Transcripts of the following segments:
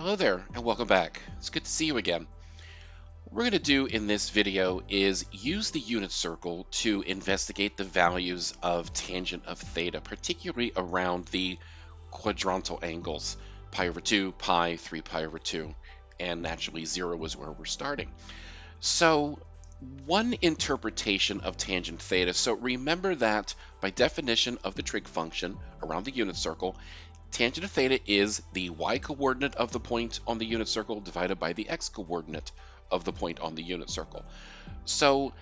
Hello there and welcome back. It's good to see you again. What we're going to do in this video is use the unit circle to investigate the values of tangent of theta, particularly around the quadrantal angles, pi over 2, pi, 3 pi over 2, and naturally 0 is where we're starting. So one interpretation of tangent theta, so remember that by definition of the trig function around the unit circle, tangent of theta is the y-coordinate of the point on the unit circle divided by the x-coordinate of the point on the unit circle. So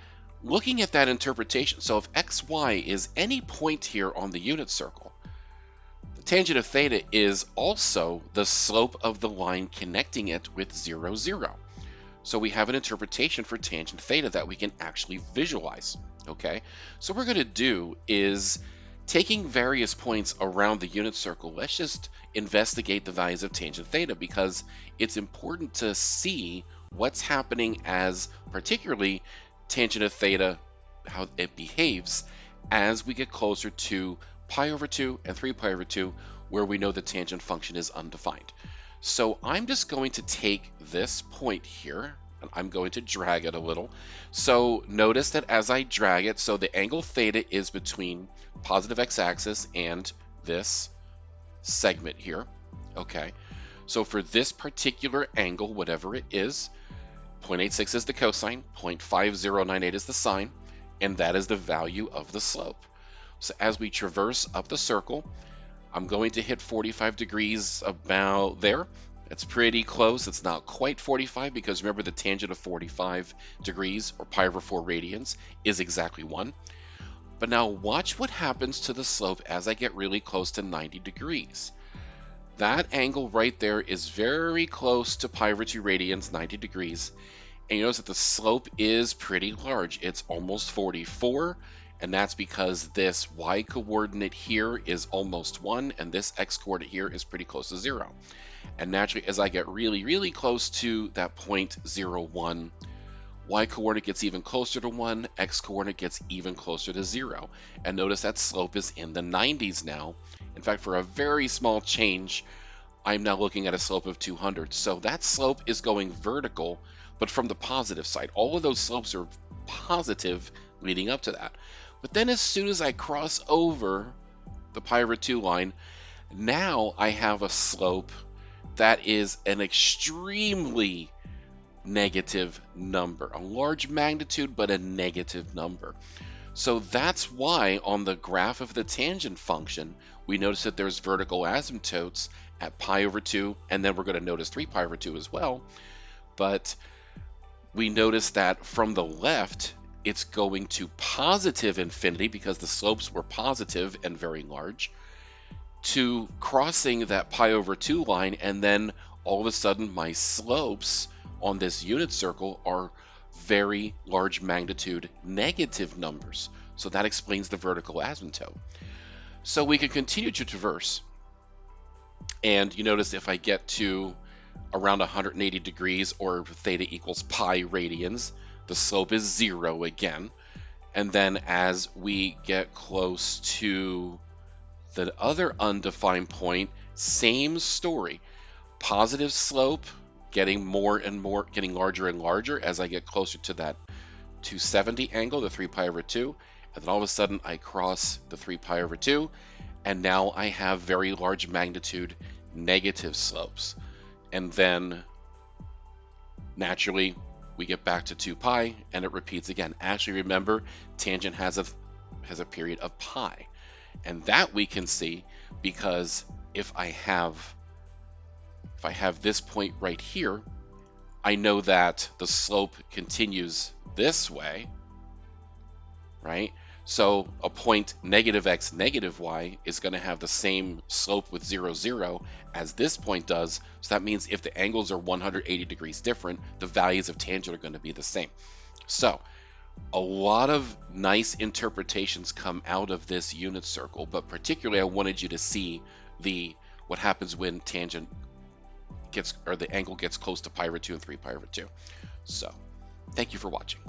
looking at that interpretation, so if xy is any point here on the unit circle, the tangent of theta is also the slope of the line connecting it with 0, 0. So we have an interpretation for tangent theta that we can actually visualize, okay? So what we're going to do is, taking various points around the unit circle, let's just investigate the values of tangent theta because it's important to see what's happening as particularly tangent of theta, how it behaves as we get closer to pi over 2 and 3 pi over 2, where we know the tangent function is undefined. So I'm just going to take this point here and I'm going to drag it a little. So notice that as I drag it, so the angle theta is between positive x-axis and this segment here. Okay, so for this particular angle, whatever it is, 0.86 is the cosine, 0.5098 is the sine, and that is the value of the slope. So as we traverse up the circle, I'm going to hit 45 degrees about there. It's pretty close. It's not quite 45 because remember the tangent of 45 degrees or pi over 4 radians is exactly 1. But now watch what happens to the slope as I get really close to 90 degrees. That angle right there is very close to pi over 2 radians, 90 degrees. And you notice that the slope is pretty large. It's almost 44. And that's because this y-coordinate here is almost 1, and this x-coordinate here is pretty close to 0. And naturally, as I get really, really close to that point 0, 1, y-coordinate gets even closer to 1, x-coordinate gets even closer to 0. And notice that slope is in the 90s now. In fact, for a very small change, I'm now looking at a slope of 200. So that slope is going vertical, but from the positive side. All of those slopes are positive leading up to that. But then as soon as I cross over the pi over 2 line, now I have a slope that is an extremely negative number. A large magnitude, but a negative number. So that's why on the graph of the tangent function, we notice that there's vertical asymptotes at pi over 2, and then we're going to notice 3 pi over 2 as well. But we notice that from the left, it's going to positive infinity because the slopes were positive and very large, to crossing that pi over 2 line, and then all of a sudden my slopes on this unit circle are very large magnitude negative numbers. So that explains the vertical asymptote. So we can continue to traverse, and you notice if I get to around 180 degrees or theta equals pi radians, the slope is 0 again. And then as we get close to the other undefined point, same story. Positive slope getting more and more, getting larger and larger as I get closer to that 270 angle, the 3 pi over 2. And then all of a sudden I cross the 3 pi over 2, and now I have very large magnitude negative slopes. And then naturally we get back to 2 pi and it repeats again. Actually, remember, tangent has a period of pi, and that we can see because if I have this point right here, I know that the slope continues this way, right? So a point negative x negative y is going to have the same slope with 0, 0 as this point does. So that means if the angles are 180 degrees different, the values of tangent are going to be the same. So a lot of nice interpretations come out of this unit circle, but particularly I wanted you to see what happens when tangent gets, or the angle gets close to pi over 2 and 3 pi over 2. So thank you for watching.